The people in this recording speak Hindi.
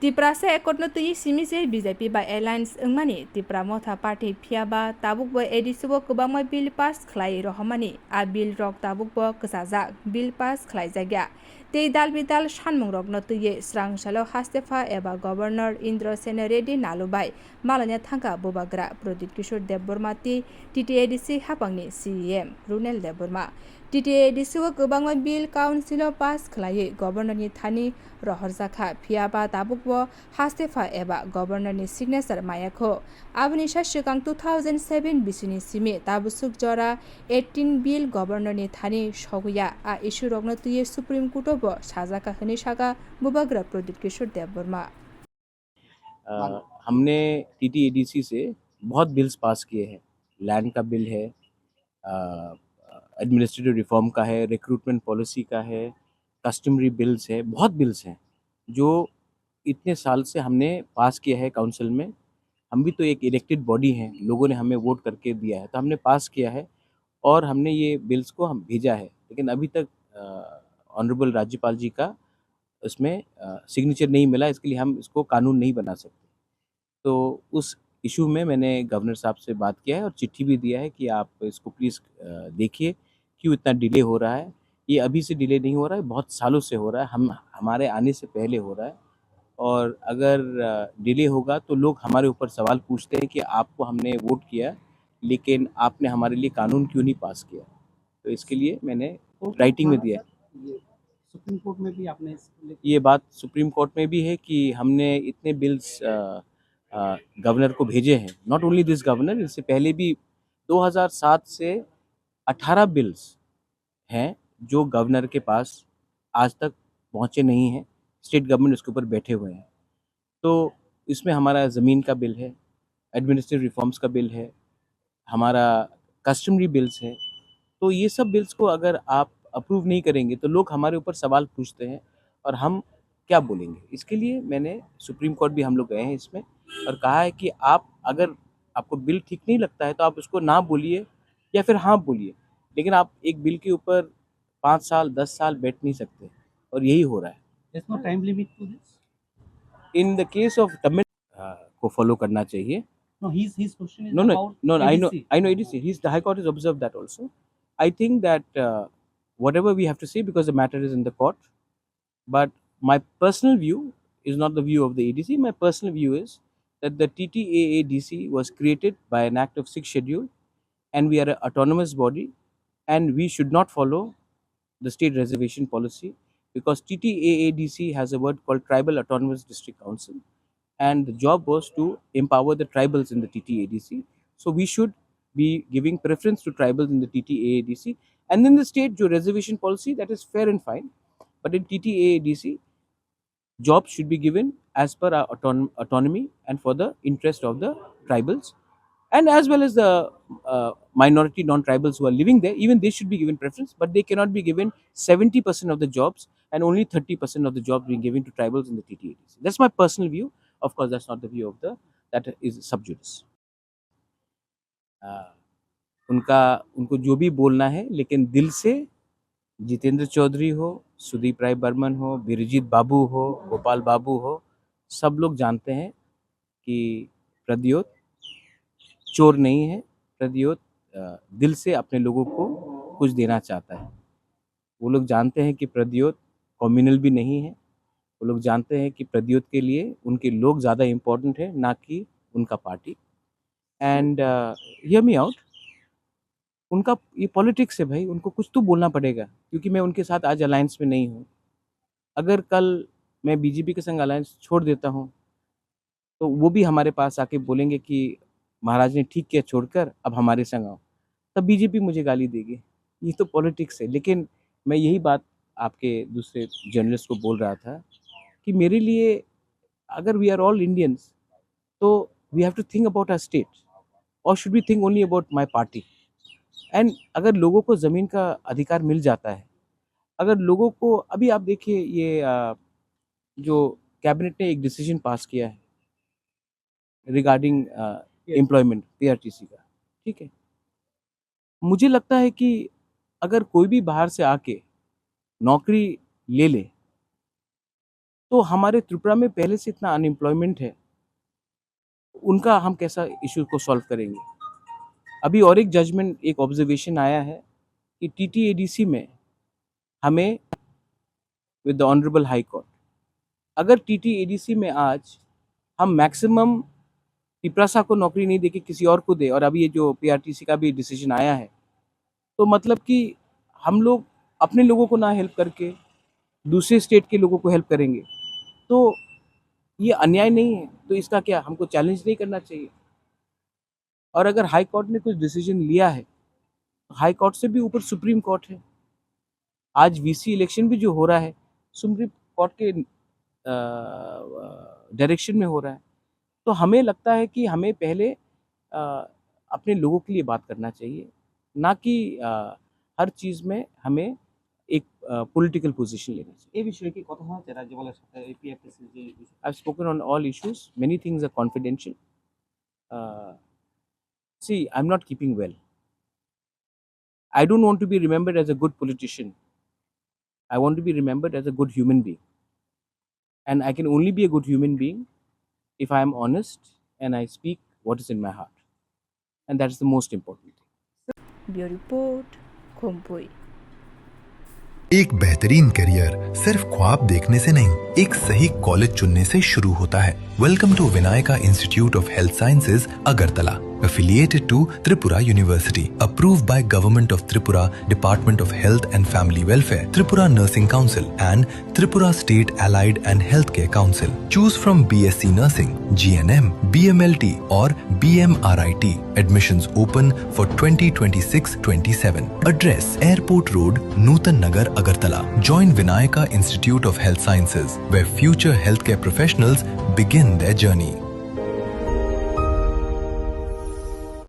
Tipra se ekotno tuyi simi se BJP by Alliance engmani Tipra motha party phiaba tabukbo edisubo kubangma bill pass khlai rohmani a bill rok tabukbo ksajak bill pass khlai jagya tei dal bidal sanmung rokno tuyi srangsalo hastefa eba governor Indra Sena Reddy nalubai malanya thangka bobagra Pradip Kishore Debbarma ti TTADC hapangni CEM Runel Debbarma TTADC o kubangma bill council pass khlai governor ni thani rohorjaka phiaba tabukbo hastefa eba governor ni signature mayakho aboni shashikang 2007 bisini simi tabusuk jora 18 bill governor ni thani shoguya a issue rokno tuye supreme court bo sajaka hini saga bubagra Pradip Kishore Debbarma हमने टीटीएडीसी से बहुत बिल्स पास किए हैं। लैंड का बिल है, एडमिनिस्ट्रेटिव रिफॉर्म का है, रिक्रूटमेंट पॉलिसी का है, कस्टमरी बिल्स है, बहुत बिल्स हैं जो इतने साल से हमने पास किया है काउंसिल में। हम भी तो एक इलेक्टेड बॉडी हैं, लोगों ने हमें वोट करके दिया है, तो हमने पास किया है और हमने ये बिल्स को हम भेजा है। लेकिन अभी तक ऑनरेबल राज्यपाल जी का उसमें सिग्नेचर नहीं मिला, इसके लिए हम इसको कानून नहीं बना सकते। तो उस इशू में मैंने गवर्नर साहब से बात किया है और चिट्ठी भी दिया है कि आप इसको प्लीज़ देखिए, क्यों इतना डिले हो रहा है। ये अभी से डिले नहीं हो रहा है, बहुत सालों से हो रहा है, हमारे आने से पहले हो रहा है। और अगर डिले होगा तो लोग हमारे ऊपर सवाल पूछते हैं कि आपको हमने वोट किया, लेकिन आपने हमारे लिए कानून क्यों नहीं पास किया। तो इसके लिए मैंने राइटिंग में दिया है। सुप्रीम कोर्ट में भी आपने ये बात सुप्रीम कोर्ट में भी है कि हमने इतने बिल्स गवर्नर को भेजे हैं। नॉट ओनली दिस गवर्नर, इससे पहले भी 2007 से 18 बिल्स हैं जो गवर्नर के पास आज तक पहुंचे नहीं हैं। स्टेट गवर्नमेंट उसके ऊपर बैठे हुए हैं। तो इसमें हमारा ज़मीन का बिल है, एडमिनिस्ट्रेटिव रिफॉर्म्स का बिल है, हमारा कस्टमरी बिल्स है। तो ये सब बिल्स को अगर आप अप्रूव नहीं करेंगे तो लोग हमारे ऊपर सवाल पूछते हैं और हम क्या बोलेंगे। इसके लिए मैंने सुप्रीम कोर्ट भी हम लोग गए हैं इसमें और कहा है कि आप अगर आपको बिल ठीक नहीं लगता है तो आप उसको ना बोलिए या फिर हाँ बोलिए, लेकिन आप एक बिल के ऊपर 5 साल 10 साल बैठ नहीं सकते और यही हो रहा है। there's no time limit to this. In the case of Tamil को फॉलो करना चाहिए। No, his question is No, no, about no, no. ADC. I know ADC. The High Court has observed that also. I think that whatever we have to say, because the matter is in the court, but my personal view is not the view of the ADC. My personal view is that the TTAADC was created by an act of 6th schedule, and we are an autonomous body, and we should not follow the state reservation policy, because TTAADC has a word called Tribal Autonomous District Council, and the job was to empower the tribals in the TTADC. So we should be giving preference to tribals in the TTADC, and then the state jo reservation policy, that is fair and fine. But in TTADC, jobs should be given as per our autonomy and for the interest of the tribals, and as well as the minority non-tribals who are living there. Even they should be given preference, but they cannot be given 70% of the jobs and only 30% of the jobs being given to tribals in the TTADC. That's my personal view. Of course, that's not the view of the that is sub judice. उनका उनको जो भी बोलना है, लेकिन दिल से जितेंद्र चौधरी हो, सुदीप राय बर्मन हो, बिरजीत बाबू हो, गोपाल बाबू हो, सब लोग जानते हैं कि प्रद्योत चोर नहीं है। प्रद्योत दिल से अपने लोगों को कुछ देना चाहता है। वो लोग जानते हैं कि प्रद्योत कम्युनल भी नहीं है। वो लोग जानते हैं कि प्रद्योत के लिए उनके लोग ज़्यादा इम्पोर्टेंट है, ना कि उनका party. And hear me out, उनका ये पॉलिटिक्स है भाई, उनको कुछ तो बोलना पड़ेगा, क्योंकि मैं उनके साथ आज अलायंस में नहीं हूँ। अगर कल मैं बीजेपी के संग अलायंस छोड़ देता हूँ, तो वो भी हमारे पास आके बोलेंगे कि महाराज ने ठीक किया छोड़कर, अब हमारे संग आओ। तब बीजेपी मुझे गाली देगी। ये तो पॉलिटिक्स है। लेकिन मैं यही बात आपके दूसरे जर्नलिस्ट को बोल रहा था कि मेरे लिए, अगर वी आर ऑल इंडियंस, तो we have to think about our state, और should we think only about my party. And अगर लोगों को ज़मीन का अधिकार मिल जाता है, अगर लोगों को, अभी आप देखिए ये जो कैबिनेट ने एक डिसीजन पास किया है रिगार्डिंग एम्प्लॉयमेंट पीआरटीसी का, ठीक है। मुझे लगता है कि अगर कोई भी बाहर से आके नौकरी ले ले, तो हमारे त्रिपुरा में पहले से इतना अनएम्प्लॉयमेंट है, उनका हम कैसा इशू को सॉल्व करेंगे। अभी और एक जजमेंट, एक ऑब्जर्वेशन आया है कि TTADC में हमें with the honourable high court, अगर TTADC में आज हम मैक्सिमम तिपरासा को नौकरी नहीं देके किसी और को दे, और अभी ये जो PRTC का भी डिसीजन आया है, तो मतलब कि हम लोग अपने लोगों को ना हेल्प करके दूसरे स्टेट के लोगों को हेल्प करेंगे, तो ये अन्याय नहीं है। तो इसका क्या हमको चैलेंज नहीं करना चाहिए? और अगर हाई कोर्ट ने कुछ डिसीजन लिया है, हाई कोर्ट से भी ऊपर सुप्रीम कोर्ट है। आज VC इलेक्शन भी जो हो रहा है सुप्रीम कोर्ट के डायरेक्शन में हो रहा है। तो हमें लगता है कि हमें पहले अपने लोगों के लिए बात करना चाहिए, ना कि हर चीज़ में हमें एक पॉलिटिकल पोजीशन लेना चाहिए। এই বিষয়ে কি কথা হয়েছে রাজ্যপালের সাথে APFTC যে I've spoken on all issues. Many things are confidential. See, I'm not keeping well. I don't want to be remembered as a good politician. I want to be remembered as a good human being. And I can only be a good human being if I am honest and I speak what is in my heart. And that is the most important thing. Bureau Report, Khompui. एक बेहतरीन करियर सिर्फ ख्वाब देखने से नहीं, एक सही कॉलेज चुनने से शुरू होता है। Welcome to Vinayaka institute of health sciences, Agartala, affiliated to Tripura University, approved by Government of Tripura, Department of Health and Family Welfare, Tripura Nursing Council and Tripura State Allied and Healthcare Council. Choose from BSc Nursing, GNM, BMLT or BMRIT. Admissions open for 2026-27. Address: Airport Road, Nutan Nagar, Agartala. Join Vinayaka Institute of Health Sciences, where future healthcare professionals begin their journey.